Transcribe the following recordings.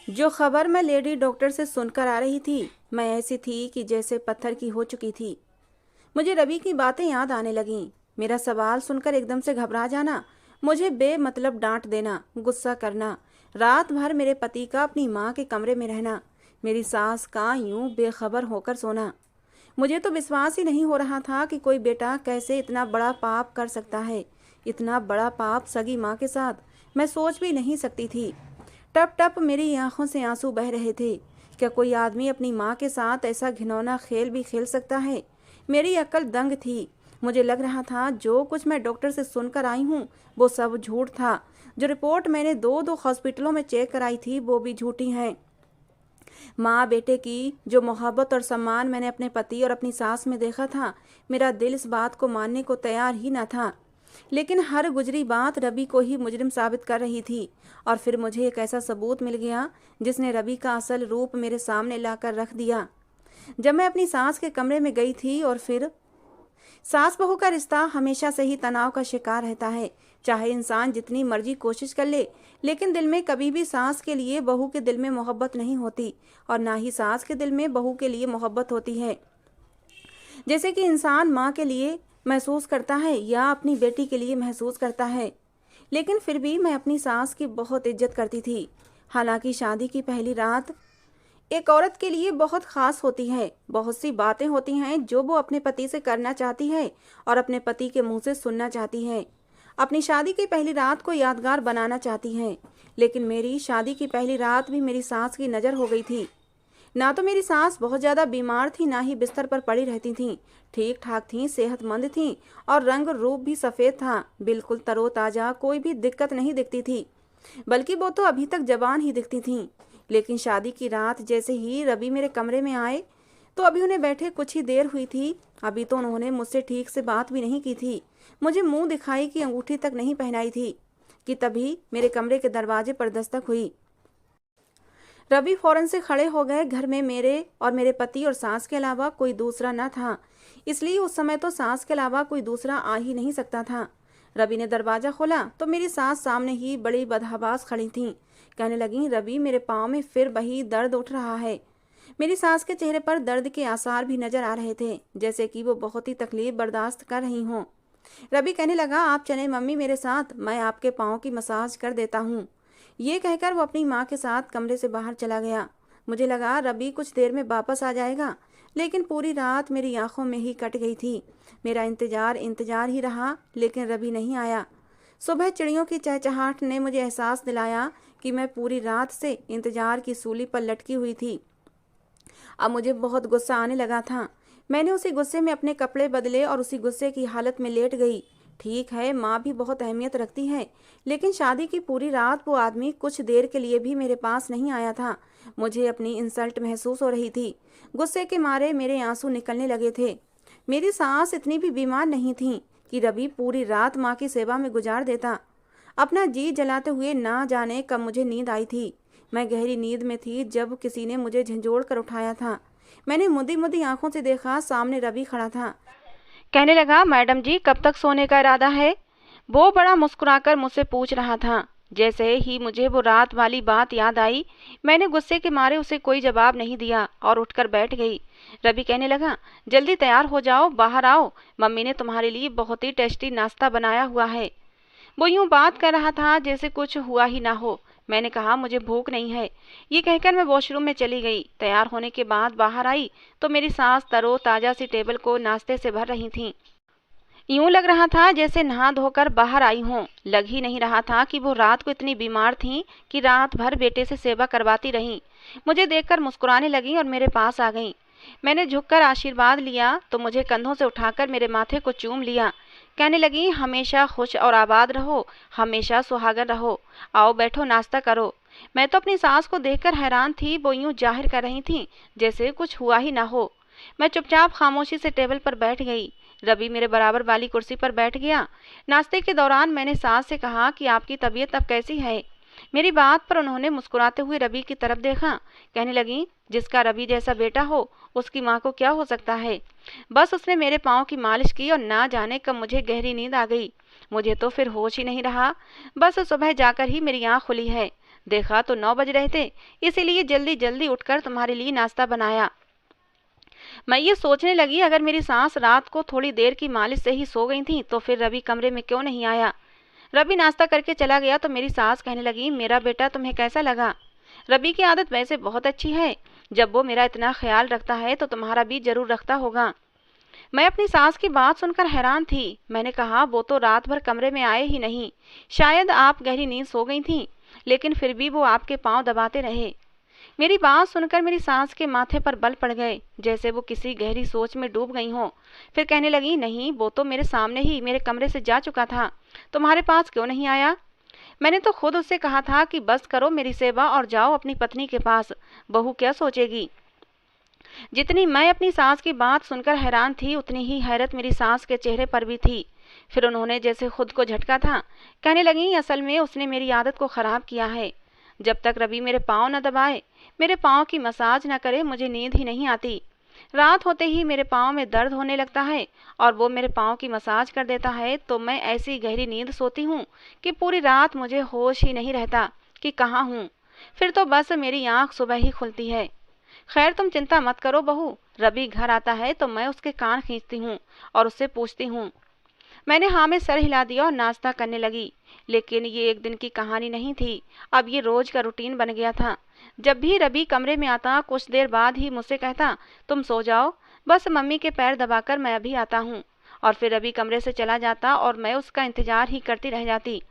जो खबर मैं लेडी डॉक्टर से सुनकर आ रही थी, मैं ऐसी थी कि जैसे पत्थर की हो चुकी थी। मुझे रवि की बातें याद आने लगीं। मेरा सवाल सुनकर एकदम से घबरा जाना, मुझे बेमतलब डांट देना, गुस्सा करना, रात भर मेरे पति का अपनी माँ के कमरे में रहना, मेरी सास का यूं बेखबर होकर सोना। मुझे तो विश्वास ही नहीं हो रहा था कि कोई बेटा कैसे इतना बड़ा पाप कर सकता है। इतना बड़ा पाप सगी माँ के साथ मैं सोच भी नहीं सकती थी। टप टप मेरी आंखों से आंसू बह रहे थे। क्या कोई आदमी अपनी माँ के साथ ऐसा घिनौना खेल भी खेल सकता है? मेरी अक्ल दंग थी। मुझे लग रहा था जो कुछ मैं डॉक्टर से सुनकर आई हूँ वो सब झूठ था। जो रिपोर्ट मैंने दो दो हॉस्पिटलों में चेक कराई थी वो भी झूठी हैं। माँ बेटे की जो मोहब्बत और सम्मान मैंने अपने पति और अपनी सास में देखा था, मेरा दिल इस बात को मानने को तैयार ही न था। लेकिन हर गुजरी बात रवि को ही मुजरिम साबित कर रही थी। और फिर मुझे एक ऐसा सबूत मिल गया जिसने रवि का असल रूप मेरे सामने लाकर रख दिया। जब मैं अपनी सास के कमरे में गई थी और फिर सास बहू का रिश्ता हमेशा से ही तनाव का शिकार रहता है। चाहे इंसान जितनी मर्जी कोशिश कर ले, लेकिन दिल में कभी भी सास के लिए बहू के दिल में मोहब्बत नहीं होती, और ना ही सास के दिल में बहू के लिए मोहब्बत होती है। जैसे कि इंसान माँ के लिए महसूस करता है या अपनी बेटी के लिए महसूस करता है। लेकिन फिर भी मैं अपनी सास की बहुत इज्जत करती थी। हालांकि शादी की पहली रात एक औरत के लिए बहुत खास होती है। बहुत सी बातें होती हैं जो वो अपने पति से करना चाहती है और अपने पति के मुंह से सुनना चाहती है। अपनी शादी की पहली रात को यादगार बनाना चाहती है। लेकिन मेरी शादी की पहली रात भी मेरी सास की नज़र हो गई थी। ना तो मेरी सास बहुत ज़्यादा बीमार थी, ना ही बिस्तर पर पड़ी रहती थीं। ठीक ठाक थीं, सेहतमंद थीं और रंग रूप भी सफ़ेद था। बिल्कुल तरोताज़ा, कोई भी दिक्कत नहीं दिखती थी। बल्कि वो तो अभी तक जवान ही दिखती थीं। लेकिन शादी की रात जैसे ही रवि मेरे कमरे में आए, तो अभी उन्हें बैठे कुछ ही देर हुई थी। अभी तो उन्होंने मुझसे ठीक से बात भी नहीं की थी। मुझे मुंह दिखाई की अंगूठी तक नहीं पहनाई थी कि तभी मेरे कमरे के दरवाजे पर दस्तक हुई। रवि फौरन से खड़े हो गए। घर में मेरे और मेरे पति और सास के अलावा कोई दूसरा न था, इसलिए उस समय तो सास के अलावा कोई दूसरा आ ही नहीं सकता था। रवि ने दरवाज़ा खोला तो मेरी सास सामने ही बड़ी बदहवास खड़ी थीं। कहने लगी, रवि मेरे पाँव में फिर वही दर्द उठ रहा है। मेरी सास के चेहरे पर दर्द के आसार भी नजर आ रहे थे, जैसे कि वो बहुत ही तकलीफ बर्दाश्त कर रही हों। रवि कहने लगा, आप चले मम्मी मेरे साथ, मैं आपके पाँव की मसाज कर देता हूँ। ये कहकर वो अपनी माँ के साथ कमरे से बाहर चला गया। मुझे लगा रवि कुछ देर में वापस आ जाएगा, लेकिन पूरी रात मेरी आंखों में ही कट गई थी। मेरा इंतजार इंतजार ही रहा, लेकिन रवि नहीं आया। सुबह चिड़ियों की चहचहाहट ने मुझे एहसास दिलाया कि मैं पूरी रात से इंतजार की सूली पर लटकी हुई थी। अब मुझे बहुत गुस्सा आने लगा था। मैंने उसी गुस्से में अपने कपड़े बदले और उसी गुस्से की हालत में लेट गई। ठीक है, माँ भी बहुत अहमियत रखती है, लेकिन शादी की पूरी रात वो आदमी कुछ देर के लिए भी मेरे पास नहीं आया था। मुझे अपनी इंसल्ट महसूस हो रही थी। गुस्से के मारे मेरे आंसू निकलने लगे थे। मेरी सास इतनी भी बीमार नहीं थी कि रवि पूरी रात माँ की सेवा में गुजार देता। अपना जी जलाते हुए ना जाने कब मुझे नींद आई थी। मैं गहरी नींद में थी जब किसी ने मुझे झंझोड़ कर उठाया था। मैंने मुदी मुदी आंखों से देखा, सामने रवि खड़ा था। कहने लगा, मैडम जी कब तक सोने का इरादा है? वो बड़ा मुस्कुराकर मुझसे पूछ रहा था। जैसे ही मुझे वो रात वाली बात याद आई, मैंने गुस्से के मारे उसे कोई जवाब नहीं दिया और उठकर बैठ गई। रवि कहने लगा, जल्दी तैयार हो जाओ, बाहर आओ, मम्मी ने तुम्हारे लिए बहुत ही टेस्टी नाश्ता बनाया हुआ है। वो यूं बात कर रहा था जैसे कुछ हुआ ही ना हो। मैंने कहा, मुझे भूख नहीं है। ये कहकर मैं वॉशरूम में चली गई। तैयार होने के बाद बाहर आई तो मेरी सास तरोताजा सी टेबल को नाश्ते से भर रही थीं। यूं लग रहा था जैसे नहा धोकर बाहर आई हों। लग ही नहीं रहा था कि वो रात को इतनी बीमार थीं कि रात भर बेटे से सेवा करवाती रहीं। मुझे देखकर मुस्कुराने लगीं और मेरे पास आ गईं। मैंने झुककर आशीर्वाद लिया तो मुझे कंधों से उठाकर मेरे माथे को चूम लिया। कहने लगी, हमेशा खुश और आबाद रहो, हमेशा सुहागन रहो। आओ बैठो, नाश्ता करो। मैं तो अपनी सास को देखकर हैरान थी। वो यूं जाहिर कर रही थी जैसे कुछ हुआ ही ना हो। मैं चुपचाप खामोशी से टेबल पर बैठ गई। रवि मेरे बराबर वाली कुर्सी पर बैठ गया। नाश्ते के दौरान मैंने सास से कहा कि आपकी तबीयत अब कैसी है? मेरी बात पर उन्होंने मुस्कुराते हुए रवि की तरफ देखा। कहने लगी, जिसका रवि जैसा बेटा हो उसकी माँ को क्या हो सकता है? बस उसने मेरे पाँव की मालिश की और ना जाने कब मुझे गहरी नींद आ गई। मुझे तो फिर होश ही नहीं रहा। बस सुबह जाकर ही मेरी आँख खुली है। देखा तो 9 बज रहे थे, इसीलिए जल्दी जल्दी उठकर तुम्हारे लिए नाश्ता बनाया। मैं ये सोचने लगी, अगर मेरी सास रात को थोड़ी देर की मालिश से ही सो गई थी तो फिर रवि कमरे में क्यों नहीं आया। रवि नाश्ता करके चला गया तो मेरी सास कहने लगी, मेरा बेटा तुम्हें कैसा लगा। रवि की आदत वैसे बहुत अच्छी है, जब वो मेरा इतना ख्याल रखता है तो तुम्हारा भी जरूर रखता होगा। मैं अपनी सास की बात सुनकर हैरान थी। मैंने कहा, वो तो रात भर कमरे में आए ही नहीं, शायद आप गहरी नींद सो गई थी, लेकिन फिर भी वो आपके पांव दबाते रहे। मेरी बात सुनकर मेरी सास के माथे पर बल पड़ गए, जैसे वो किसी गहरी सोच में डूब गई हो। फिर कहने लगी, नहीं, वो तो मेरे सामने ही मेरे कमरे से जा चुका था, तुम्हारे पास क्यों नहीं आया। मैंने तो खुद उससे कहा था कि बस करो मेरी सेवा और जाओ अपनी पत्नी के पास, बहू क्या सोचेगी। जितनी मैं अपनी सास की बात सुनकर हैरान थी, उतनी ही हैरत मेरी सास के चेहरे पर भी थी। फिर उन्होंने जैसे खुद को झटका था, कहने लगी, असल में उसने मेरी आदत को खराब किया है। जब तक रवि मेरे पाँव न दबाए, मेरे पाँव की मसाज न करे, मुझे नींद ही नहीं आती। रात होते ही मेरे पाँव में दर्द होने लगता है और वो मेरे पाँव की मसाज कर देता है तो मैं ऐसी गहरी नींद सोती हूँ कि पूरी रात मुझे होश ही नहीं रहता कि कहाँ हूँ। फिर तो बस मेरी आँख सुबह ही खुलती है। खैर तुम चिंता मत करो बहू, रवि घर आता है तो मैं उसके कान खींचती हूँ और उससे पूछती हूँ। मैंने हाँ में सर हिला दिया और नाश्ता करने लगी। लेकिन ये एक दिन की कहानी नहीं थी, अब ये रोज का रूटीन बन गया था। जब भी रवि कमरे में आता, कुछ देर बाद ही मुझसे कहता, तुम सो जाओ, बस मम्मी के पैर दबाकर मैं अभी आता हूँ। और फिर रवि कमरे से चला जाता और मैं उसका इंतजार ही करती रह जाती।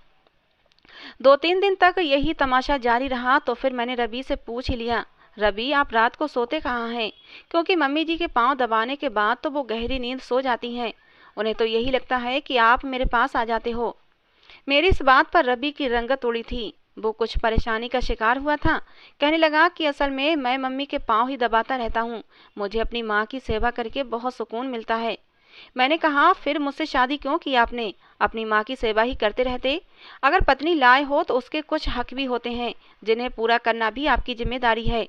2-3 दिन तक यही तमाशा जारी रहा तो फिर मैंने रवि से पूछ ही लिया, रवि आप रात को सोते कहाँ हैं, क्योंकि मम्मी जी के पाँव दबाने के बाद तो वो गहरी नींद सो जाती हैं, उन्हें तो यही लगता है कि आप मेरे पास आ जाते हो। मेरी इस बात पर रवि की रंगत उड़ी थी, वो कुछ परेशानी का शिकार हुआ था। कहने लगा कि असल में मैं मम्मी के पाँव ही दबाता रहता हूँ, मुझे अपनी माँ की सेवा करके बहुत सुकून मिलता है। मैंने कहा, फिर मुझसे शादी क्यों की आपने, अपनी माँ की सेवा ही करते रहते। अगर पत्नी लाए हो तो उसके कुछ हक भी होते हैं, जिन्हें पूरा करना भी आपकी जिम्मेदारी है।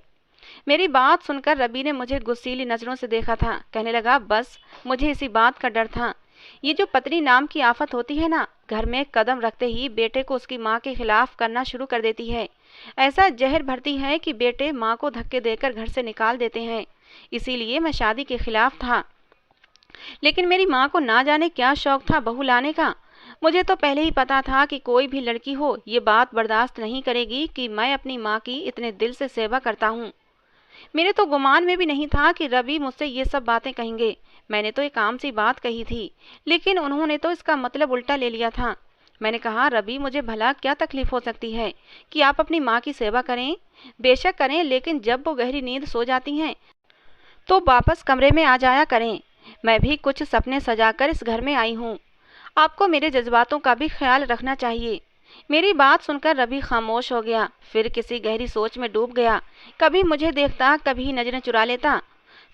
मेरी बात सुनकर रवि ने मुझे गुस्सीली नजरों से देखा था। कहने लगा, बस मुझे इसी बात का डर था। ये जो पत्नी नाम की आफत होती है ना, घर में कदम रखते ही बेटे को उसकी माँ के खिलाफ करना शुरू कर देती है। ऐसा जहर भरती है कि बेटे माँ को धक्के देकर घर से निकाल देते हैं। इसीलिए मैं शादी के खिलाफ था, लेकिन मेरी माँ को ना जाने क्या शौक था बहू लाने का। मुझे तो पहले ही पता था कि कोई भी लड़की हो ये बात बर्दाश्त नहीं करेगी कि मैं अपनी माँ की इतने दिल से सेवा करता हूँ। मेरे तो गुमान में भी नहीं था कि रवि मुझसे ये सब बातें कहेंगे। मैंने तो एक आम सी बात कही थी, लेकिन उन्होंने तो इसका मतलब उल्टा ले लिया था। मैंने कहा, रवि मुझे भला क्या तकलीफ हो सकती है कि आप अपनी माँ की सेवा करें। बेशक करें, लेकिन जब वो गहरी नींद सो जाती हैं तो वापस कमरे में आ जाया करें। मैं भी कुछ सपने सजाकर इस घर में आई हूँ, आपको मेरे जज्बातों का भी ख्याल रखना चाहिए। मेरी बात सुनकर रवि खामोश हो गया, फिर किसी गहरी सोच में डूब गया। कभी मुझे देखता, कभी नजरें चुरा लेता,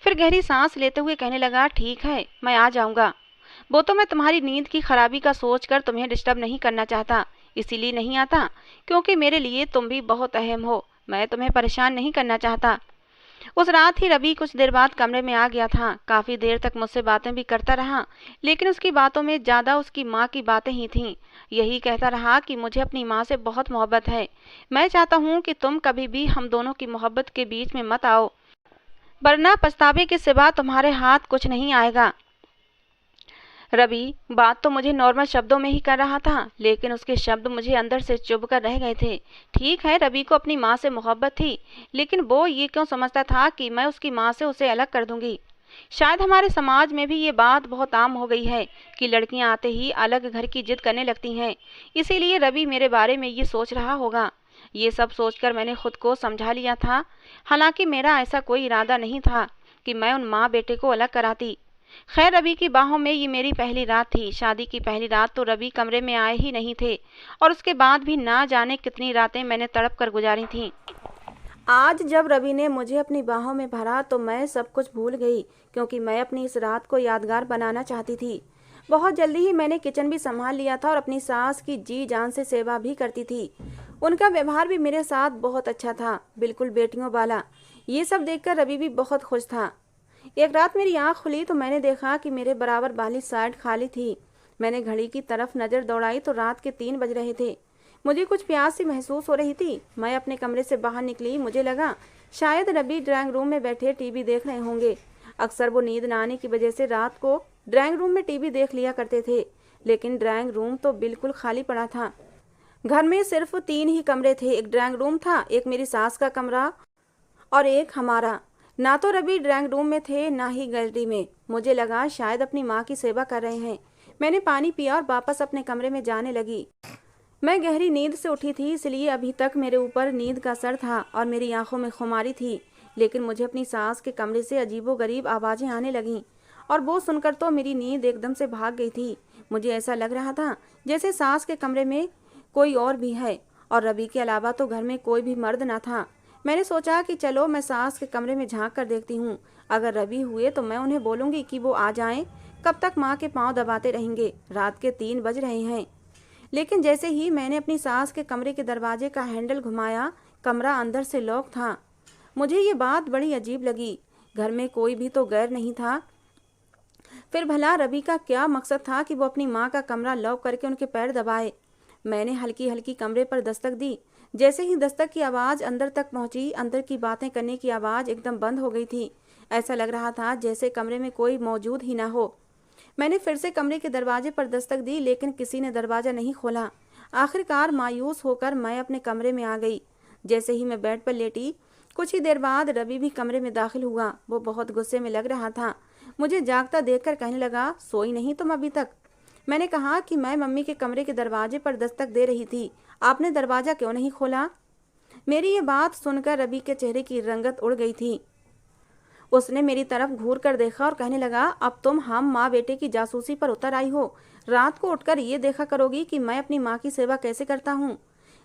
फिर गहरी सांस लेते हुए कहने लगा, ठीक है, मैं आ जाऊंगा। वो तो मैं तुम्हारी नींद की खराबी का सोचकर तुम्हें डिस्टर्ब नहीं करना चाहता, इसीलिए नहीं आता, क्योंकि मेरे लिए तुम भी बहुत अहम हो, मैं तुम्हें परेशान नहीं करना चाहता। उस रात ही रवि कुछ देर बाद कमरे में आ गया था। काफी देर तक मुझसे बातें भी करता रहा, लेकिन उसकी बातों में ज्यादा उसकी माँ की बातें ही थीं। यही कहता रहा कि मुझे अपनी माँ से बहुत मोहब्बत है, मैं चाहता हूँ कि तुम कभी भी हम दोनों की मोहब्बत के बीच में मत आओ, वरना पछतावे के सिवा तुम्हारे हाथ कुछ नहीं आएगा। रवि बात तो मुझे नॉर्मल शब्दों में ही कर रहा था, लेकिन उसके शब्द मुझे अंदर से चुभ कर रह गए थे। ठीक है, रवि को अपनी माँ से मोहब्बत थी, लेकिन वो ये क्यों समझता था कि मैं उसकी माँ से उसे अलग कर दूंगी। शायद हमारे समाज में भी ये बात बहुत आम हो गई है कि लड़कियां आते ही अलग घर की जिद करने लगती हैं, इसीलिए रवि मेरे बारे में ये सोच रहा होगा। ये सब सोचकर मैंने खुद को समझा लिया था। हालांकि मेरा ऐसा कोई इरादा नहीं था कि मैं उन माँ बेटे को अलग कराती। खैर, रवि की बाहों में ये मेरी पहली रात थी। शादी की पहली रात तो रवि कमरे में आए ही नहीं थे, और उसके बाद भी ना जाने कितनी रातें मैंने तड़प कर गुजारी थीं। आज जब रवि ने मुझे अपनी बाहों में भरा तो मैं सब कुछ भूल गई, क्योंकि मैं अपनी इस रात को यादगार बनाना चाहती थी। बहुत जल्दी ही मैंने किचन भी संभाल लिया था और अपनी सास की जी जान से सेवा भी करती थी। उनका व्यवहार भी मेरे साथ बहुत अच्छा था, बिल्कुल बेटियों वाला। ये सब देखकर रवि भी बहुत खुश था। एक रात मेरी आंख खुली तो मैंने देखा कि मेरे बराबर वाली साइड खाली थी। मैंने घड़ी की तरफ नज़र दौड़ाई तो रात के 3 बज रहे थे। मुझे कुछ प्यास सी महसूस हो रही थी। मैं अपने कमरे से बाहर निकली। मुझे लगा शायद रवि ड्राइंग रूम में बैठे टीवी देख रहे होंगे। अक्सर वो नींद न आने की वजह से रात को ड्राइंग रूम में टीवी देख लिया करते थे, लेकिन ड्राइंग रूम तो बिल्कुल खाली पड़ा था। घर में सिर्फ 3 ही कमरे थे। एक ड्राइंग रूम था, एक मेरी सास का कमरा और एक हमारा। ना तो रवि ड्राइंग रूम में थे, ना ही गैलरी में। मुझे लगा शायद अपनी माँ की सेवा कर रहे हैं। मैंने पानी पिया और वापस अपने कमरे में जाने लगी। मैं गहरी नींद से उठी थी, इसलिए अभी तक मेरे ऊपर नींद का असर था और मेरी आंखों में खुमारी थी। लेकिन मुझे अपनी सास के कमरे से अजीबोगरीब आवाज़ें आने लगीं और वो सुनकर तो मेरी नींद एकदम से भाग गई थी। मुझे ऐसा लग रहा था जैसे सास के कमरे में कोई और भी है और रवि के अलावा तो घर में कोई भी मर्द ना था। मैंने सोचा कि चलो मैं सास के कमरे में झांक कर देखती हूँ। अगर रवि हुए तो मैं उन्हें बोलूँगी कि वो आ जाएं। कब तक माँ के पाँव दबाते रहेंगे? रात के 3 बज रहे हैं। लेकिन जैसे ही मैंने अपनी सास के कमरे के दरवाजे का हैंडल घुमाया, कमरा अंदर से लॉक था। मुझे ये बात बड़ी अजीब लगी। घर में कोई भी तो गैर नहीं था। फिर भला रवि का क्या मकसद था कि वो अपनी माँ का कमरा लॉक करके उनके पैर दबाए? मैंने हल्की हल्की कमरे पर दस्तक दी। जैसे ही दस्तक की आवाज़ अंदर तक पहुंची, अंदर की बातें करने की आवाज़ एकदम बंद हो गई थी। ऐसा लग रहा था जैसे कमरे में कोई मौजूद ही ना हो। मैंने फिर से कमरे के दरवाजे पर दस्तक दी, लेकिन किसी ने दरवाज़ा नहीं खोला। आखिरकार मायूस होकर मैं अपने कमरे में आ गई। जैसे ही मैं बेड पर लेटी, कुछ ही देर बाद रवि भी कमरे में दाखिल हुआ। वो बहुत गुस्से में लग रहा था। मुझे जागता देखकर कहने लगा, सोई नहीं तुम अभी तक? मैंने कहा कि मैं मम्मी के कमरे के दरवाजे पर दस्तक दे रही थी, आपने दरवाज़ा क्यों नहीं खोला? मेरी ये बात सुनकर रवि के चेहरे की रंगत उड़ गई थी। उसने मेरी तरफ घूर कर देखा और कहने लगा, अब तुम हम माँ बेटे की जासूसी पर उतर आई हो। रात को उठकर ये देखा करोगी कि मैं अपनी माँ की सेवा कैसे करता हूँ।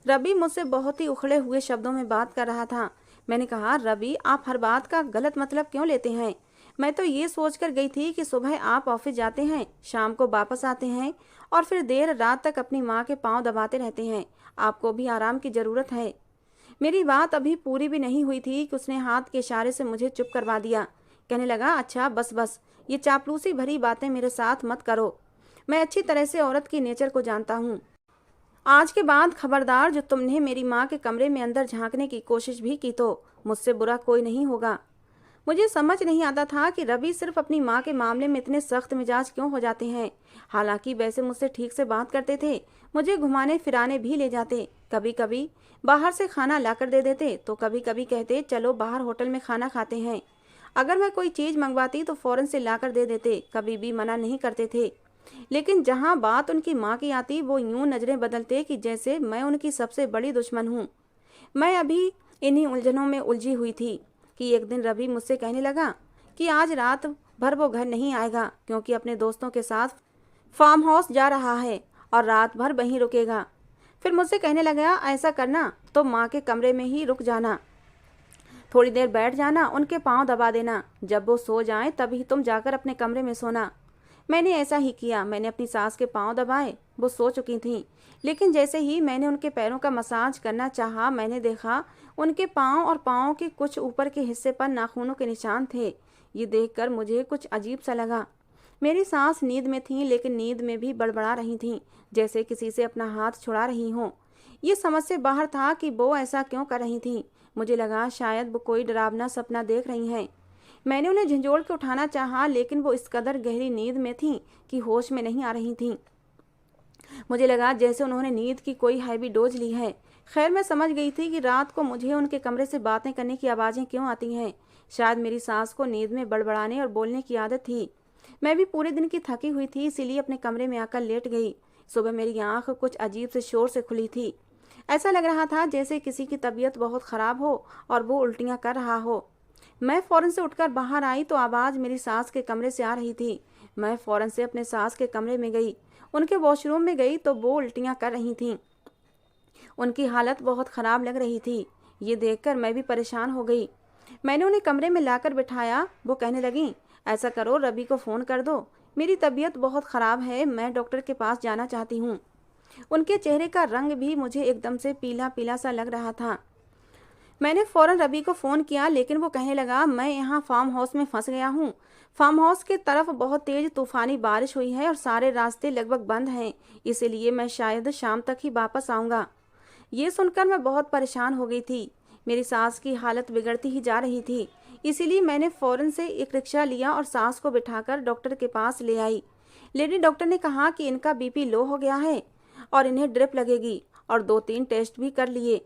रवि मुझसे बहुत ही उखड़े हुए शब्दों में बात कर रहा था। मैंने कहा, रवि आप हर बात का गलत मतलब क्यों लेते हैं? मैं तो ये सोचकर गई थी कि सुबह आप ऑफिस जाते हैं, शाम को वापस आते हैं और फिर देर रात तक अपनी माँ के पाँव दबाते रहते हैं। आपको भी आराम की ज़रूरत है। मेरी बात अभी पूरी भी नहीं हुई थी कि उसने हाथ के इशारे से मुझे चुप करवा दिया। कहने लगा, अच्छा बस बस, ये चापलूसी भरी बातें मेरे साथ मत करो। मैं अच्छी तरह से औरत की नेचर को जानता हूँ। आज के बाद खबरदार, जो तुमने मेरी माँ के कमरे में अंदर झांकने की कोशिश भी की तो मुझसे बुरा कोई नहीं होगा। मुझे समझ नहीं आता था कि रवि सिर्फ अपनी माँ के मामले में इतने सख्त मिजाज क्यों हो जाते हैं। हालांकि वैसे मुझसे ठीक से बात करते थे, मुझे घुमाने फिराने भी ले जाते, कभी कभी बाहर से खाना लाकर दे देते, तो कभी कभी कहते चलो बाहर होटल में खाना खाते हैं। अगर मैं कोई चीज़ मंगवाती तो फ़ौरन से लाकर दे देते, कभी भी मना नहीं करते थे। लेकिन जहाँ बात उनकी माँ की आती, वो यूं नज़रें बदलते कि जैसे मैं उनकी सबसे बड़ी दुश्मन हूँ। मैं अभी इन्हीं उलझनों में उलझी हुई थी कि एक दिन रवि मुझसे कहने लगा कि आज रात भर वो घर नहीं आएगा, क्योंकि अपने दोस्तों के साथ फार्म हाउस जा रहा है और रात भर वहीं रुकेगा। फिर मुझसे कहने लगा, ऐसा करना तो माँ के कमरे में ही रुक जाना, थोड़ी देर बैठ जाना, उनके पाँव दबा देना, जब वो सो जाएं तभी तुम जाकर अपने कमरे में सोना। मैंने ऐसा ही किया। मैंने अपनी सास के पाँव दबाए। वो सो चुकी थीं, लेकिन जैसे ही मैंने उनके पैरों का मसाज करना चाहा, मैंने देखा उनके पाँव और पाँव के कुछ ऊपर के हिस्से पर नाखूनों के निशान थे। ये देखकर मुझे कुछ अजीब सा लगा। मेरी सास नींद में थीं, लेकिन नींद में भी बड़बड़ा रही थीं, जैसे किसी से अपना हाथ छुड़ा रही हों। ये समझ से बाहर था कि वो ऐसा क्यों कर रही थीं। मुझे लगा शायद वो कोई डरावना सपना देख रही हैं। मैंने उन्हें झंझोड़ के उठाना चाहा, लेकिन वो इस कदर गहरी नींद में थीं कि होश में नहीं आ रही थीं। मुझे लगा जैसे उन्होंने नींद की कोई हैवी डोज ली है। खैर, मैं समझ गई थी कि रात को मुझे उनके कमरे से बातें करने की आवाज़ें क्यों आती हैं। शायद मेरी सास को नींद में बड़बड़ाने और बोलने की आदत थी। मैं भी पूरे दिन की थकी हुई थी, इसीलिए अपने कमरे में आकर लेट गई। सुबह मेरी आंख कुछ अजीब से शोर से खुली थी। ऐसा लग रहा था जैसे किसी की तबीयत बहुत ख़राब हो और वो उल्टियाँ कर रहा हो। मैं फ़ौरन से उठकर बाहर आई तो आवाज़ मेरी सास के कमरे से आ रही थी। मैं फ़ौरन से अपने सास के कमरे में गई। उनके वॉशरूम में गई तो वो उल्टियाँ कर रही थीं। उनकी हालत बहुत ख़राब लग रही थी। ये देखकर मैं भी परेशान हो गई। मैंने उन्हें कमरे में लाकर बिठाया। वो कहने लगीं, ऐसा करो रवि को फ़ोन कर दो, मेरी तबीयत बहुत ख़राब है, मैं डॉक्टर के पास जाना चाहती हूँ। उनके चेहरे का रंग भी मुझे एकदम से पीला पीला सा लग रहा था। मैंने फ़ौरन रवि को फ़ोन किया, लेकिन वो कहने लगा, मैं यहाँ फार्म हाउस में फंस गया हूँ। फार्म हाउस की तरफ बहुत तेज़ तूफ़ानी बारिश हुई है और सारे रास्ते लगभग बंद हैं, इसीलिए मैं शायद शाम तक ही वापस आऊँगा। ये सुनकर मैं बहुत परेशान हो गई थी। मेरी सास की हालत बिगड़ती ही जा रही थी। इसीलिए मैंने फ़ौरन से एक रिक्शा लिया और सास को बिठाकर डॉक्टर के पास ले आई। लेडी डॉक्टर ने कहा कि इनका बीपी लो हो गया है और इन्हें ड्रिप लगेगी, और 2-3 टेस्ट भी कर लिए।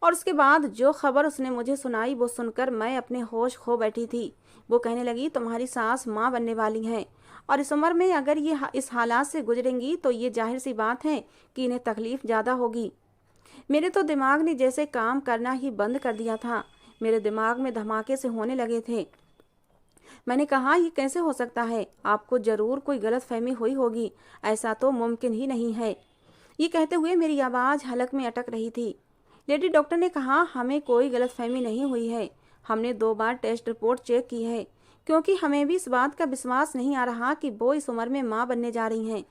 और उसके बाद जो खबर उसने मुझे सुनाई वो सुनकर मैं अपने होश खो बैठी थी। वो कहने लगी, तुम्हारी सास माँ बनने वाली हैं और इस उम्र में अगर ये इस हालात से गुजरेंगी तो ये जाहिर सी बात है कि इन्हें तकलीफ ज़्यादा होगी। मेरे तो दिमाग ने जैसे काम करना ही बंद कर दिया था। मेरे दिमाग में धमाके से होने लगे थे। मैंने कहा, ये कैसे हो सकता है? आपको ज़रूर कोई गलतफहमी हुई होगी, ऐसा तो मुमकिन ही नहीं है। ये कहते हुए मेरी आवाज़ हलक में अटक रही थी। लेडी डॉक्टर ने कहा, हमें कोई गलतफहमी नहीं हुई है। हमने 2 बार टेस्ट रिपोर्ट चेक की है, क्योंकि हमें भी इस बात का विश्वास नहीं आ रहा कि वो इस उम्र में माँ बनने जा रही हैं।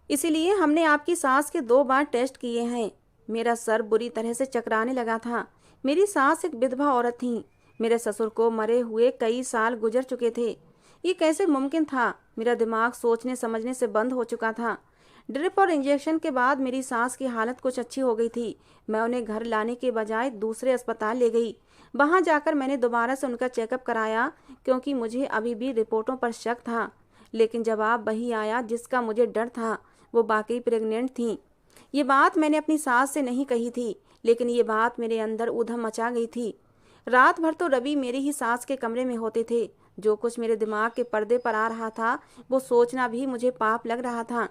इसीलिए हमने आपकी सास के 2 बार टेस्ट किए हैं। मेरा सर बुरी तरह से चकराने लगा था। मेरी सास एक विधवा औरत थी। मेरे ससुर को मरे हुए कई साल गुजर चुके थे। ये कैसे मुमकिन था? मेरा दिमाग सोचने समझने से बंद हो चुका था। ड्रिप और इंजेक्शन के बाद मेरी सास की हालत कुछ अच्छी हो गई थी। मैं उन्हें घर लाने के बजाय दूसरे अस्पताल ले गई। वहां जाकर मैंने दोबारा से उनका चेकअप कराया, क्योंकि मुझे अभी भी रिपोर्टों पर शक था। लेकिन जवाब वही आया जिसका मुझे डर था। वो वाकई प्रेग्नेंट थीं। ये बात मैंने अपनी सास से नहीं कही थी, लेकिन ये बात मेरे अंदर ऊधम मचा गई थी। रात भर तो रवि मेरी ही सास के कमरे में होते थे। जो कुछ मेरे दिमाग के पर्दे पर आ रहा था वो सोचना भी मुझे पाप लग रहा था।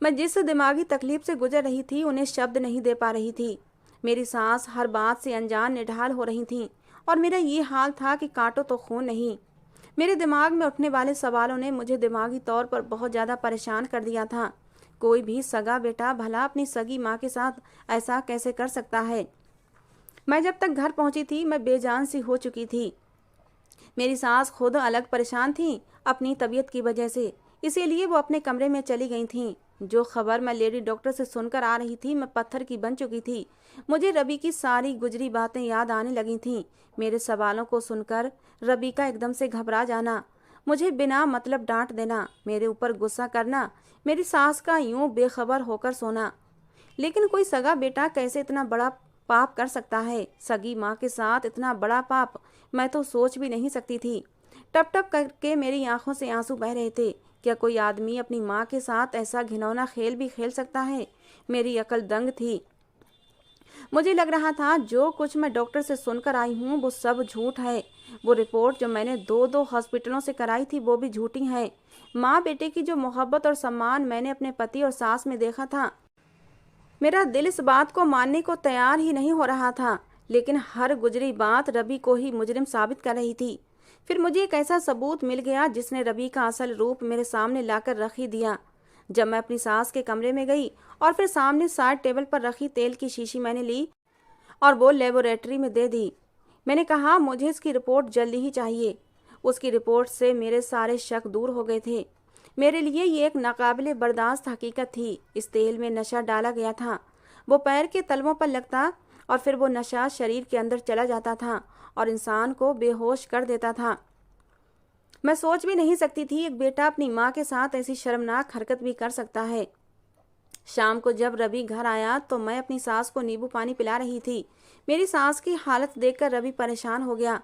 मैं जिस दिमागी तकलीफ से गुजर रही थी उन्हें शब्द नहीं दे पा रही थी। मेरी सास हर बात से अनजान निढाल हो रही थीं, और मेरा ये हाल था कि काटो तो खून नहीं। मेरे दिमाग में उठने वाले सवालों ने मुझे दिमागी तौर पर बहुत ज़्यादा परेशान कर दिया था। कोई भी सगा बेटा भला अपनी सगी माँ के साथ ऐसा कैसे कर सकता है? मैं जब तक घर पहुंची थी मैं बेजान सी हो चुकी थी। मेरी सास खुद अलग परेशान थीं अपनी तबीयत की वजह से, इसीलिए वो अपने कमरे में चली गई थीं। जो खबर मैं लेडी डॉक्टर से सुनकर आ रही थी, मैं पत्थर की बन चुकी थी। मुझे रवि की सारी गुजरी बातें याद आने लगी थीं। मेरे सवालों को सुनकर रवि का एकदम से घबरा जाना, मुझे बिना मतलब डांट देना, मेरे ऊपर गुस्सा करना, मेरी सास का यूं बेखबर होकर सोना। लेकिन कोई सगा बेटा कैसे इतना बड़ा पाप कर सकता है? सगी माँ के साथ इतना बड़ा पाप मैं तो सोच भी नहीं सकती थी। टप टप करके मेरी आंखों से आंसू बह रहे थे। क्या कोई आदमी अपनी माँ के साथ ऐसा घिनौना खेल भी खेल सकता है? मेरी अकल दंग थी। मुझे लग रहा था जो कुछ मैं डॉक्टर से सुनकर आई हूँ वो सब झूठ है। वो रिपोर्ट जो मैंने 2-2 हॉस्पिटलों से कराई थी वो भी झूठी है। माँ बेटे की जो मोहब्बत और सम्मान मैंने अपने पति और सास में देखा था, मेरा दिल इस बात को मानने को तैयार ही नहीं हो रहा था। लेकिन हर गुजरी बात रवि को ही मुजरिम साबित कर रही थी। फिर मुझे एक ऐसा सबूत मिल गया जिसने रवि का असल रूप मेरे सामने लाकर रख ही दिया। जब मैं अपनी सास के कमरे में गई और फिर सामने साइड टेबल पर रखी तेल की शीशी मैंने ली और वो लेबोरेटरी में दे दी। मैंने कहा, मुझे इसकी रिपोर्ट जल्दी ही चाहिए। उसकी रिपोर्ट से मेरे सारे शक दूर हो गए थे। मेरे लिए ये एक नाकाबिले बर्दाश्त हकीकत थी। इस तेल में नशा डाला गया था। वो पैर के तलवों पर लगता और फिर वो नशा शरीर के अंदर चला जाता था और इंसान को बेहोश कर देता था। मैं सोच भी नहीं सकती थी एक बेटा अपनी माँ के साथ ऐसी शर्मनाक हरकत भी कर सकता है। शाम को जब रवि घर आया तो मैं अपनी सास को नींबू पानी पिला रही थी। मेरी सास की हालत देखकर रवि परेशान हो गया।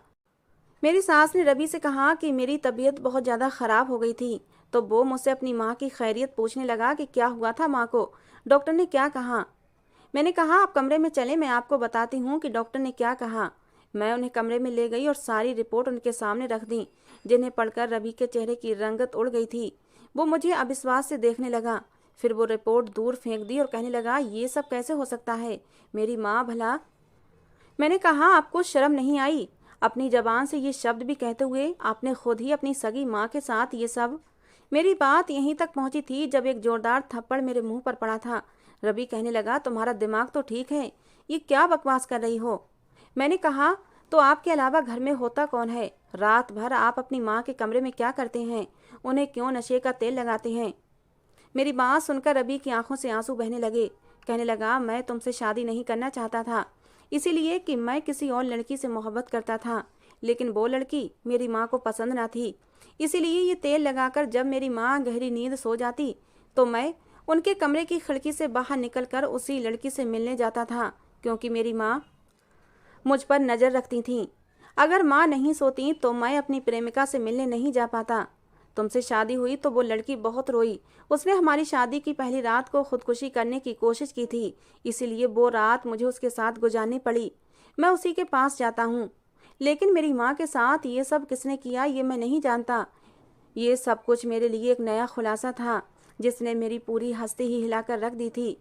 मेरी सास ने रवि से कहा कि मेरी तबीयत बहुत ज़्यादा ख़राब हो गई थी, तो वो मुझसे अपनी माँ की खैरियत पूछने लगा कि क्या हुआ था माँ को, डॉक्टर ने क्या कहा। मैंने कहा, आप कमरे में चले, मैं आपको बताती हूँ कि डॉक्टर ने क्या कहा। मैं उन्हें कमरे में ले गई और सारी रिपोर्ट उनके सामने रख दी, जिन्हें पढ़कर रवि के चेहरे की रंगत उड़ गई थी। वो मुझे अविश्वास से देखने लगा। फिर वो रिपोर्ट दूर फेंक दी और कहने लगा, ये सब कैसे हो सकता है? मेरी माँ भला। मैंने कहा, आपको शर्म नहीं आई? अपनी जबान से ये शब्द भी कहते हुए आपने खुद ही अपनी सगी माँ के साथ ये सब। मेरी बात यहीं तक पहुंची थी जब एक जोरदार थप्पड़ मेरे मुंह पर पड़ा था। रवि कहने लगा, तुम्हारा दिमाग तो ठीक है, ये क्या बकवास कर रही हो? मैंने कहा, तो आपके अलावा घर में होता कौन है? रात भर आप अपनी माँ के कमरे में क्या करते हैं? उन्हें क्यों नशे का तेल लगाते हैं? मेरी बात सुनकर रवि की आंखों से आंसू बहने लगे। कहने लगा, मैं तुमसे शादी नहीं करना चाहता था, इसीलिए कि मैं किसी और लड़की से मोहब्बत करता था, लेकिन वो लड़की मेरी माँ को पसंद ना थी। इसीलिए ये तेल लगाकर जब मेरी माँ गहरी नींद सो जाती तो मैं उनके कमरे की खिड़की से बाहर निकलकर उसी लड़की से मिलने जाता था, क्योंकि मेरी माँ मुझ पर नज़र रखती थी। अगर माँ नहीं सोती तो मैं अपनी प्रेमिका से मिलने नहीं जा पाता। तुमसे शादी हुई तो वो लड़की बहुत रोई। उसने हमारी शादी की पहली रात को खुदकुशी करने की कोशिश की थी, इसीलिए वो रात मुझे उसके साथ गुजारनी पड़ी। मैं उसी के पास जाता हूँ, लेकिन मेरी माँ के साथ ये सब किसने किया ये मैं नहीं जानता। ये सब कुछ मेरे लिए एक नया खुलासा था, जिसने मेरी पूरी हस्ती ही हिलाकर रख दी थी।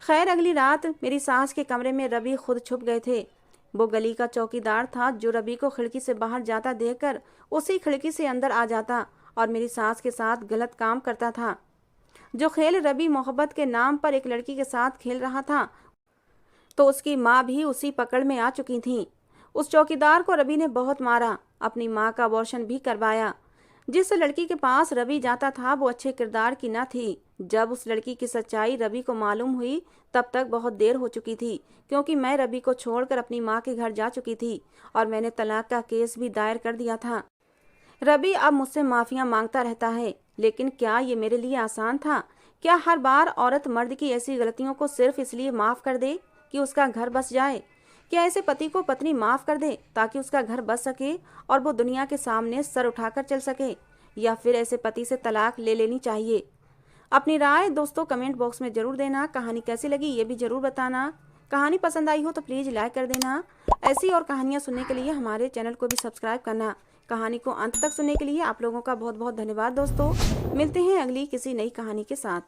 खैर, अगली रात मेरी सास के कमरे में रवि खुद छुप गए थे। वो गली का चौकीदार था जो रवि को खिड़की से बाहर जाता देखकर उसी खिड़की से अंदर आ जाता और मेरी सास के साथ गलत काम करता था। जो खेल रवि मोहब्बत के नाम पर एक लड़की के साथ खेल रहा था, तो उसकी माँ भी उसी पकड़ में आ चुकी थी। उस चौकीदार को रवि ने बहुत मारा, अपनी माँ का अबॉर्शन भी करवाया। जिस लड़की के पास रवि जाता था वो अच्छे किरदार की न थी। जब उस लड़की की सच्चाई रवि को मालूम हुई तब तक बहुत देर हो चुकी थी, क्योंकि मैं रवि को छोड़कर अपनी माँ के घर जा चुकी थी और मैंने तलाक का केस भी दायर कर दिया था। रवि अब मुझसे माफियाँ मांगता रहता है, लेकिन क्या ये मेरे लिए आसान था? क्या हर बार औरत मर्द की ऐसी गलतियों को सिर्फ इसलिए माफ़ कर दे कि उसका घर बस जाए? क्या ऐसे पति को पत्नी माफ़ कर दे ताकि उसका घर बस सके और वो दुनिया के सामने सर उठाकर चल सके? या फिर ऐसे पति से तलाक ले लेनी चाहिए? अपनी राय दोस्तों कमेंट बॉक्स में ज़रूर देना। कहानी कैसी लगी ये भी ज़रूर बताना। कहानी पसंद आई हो तो प्लीज़ लाइक कर देना। ऐसी और कहानियाँ सुनने के लिए हमारे चैनल को भी सब्सक्राइब करना। कहानी को अंत तक सुनने के लिए आप लोगों का बहुत बहुत धन्यवाद दोस्तों। मिलते हैं अगली किसी नई कहानी के साथ।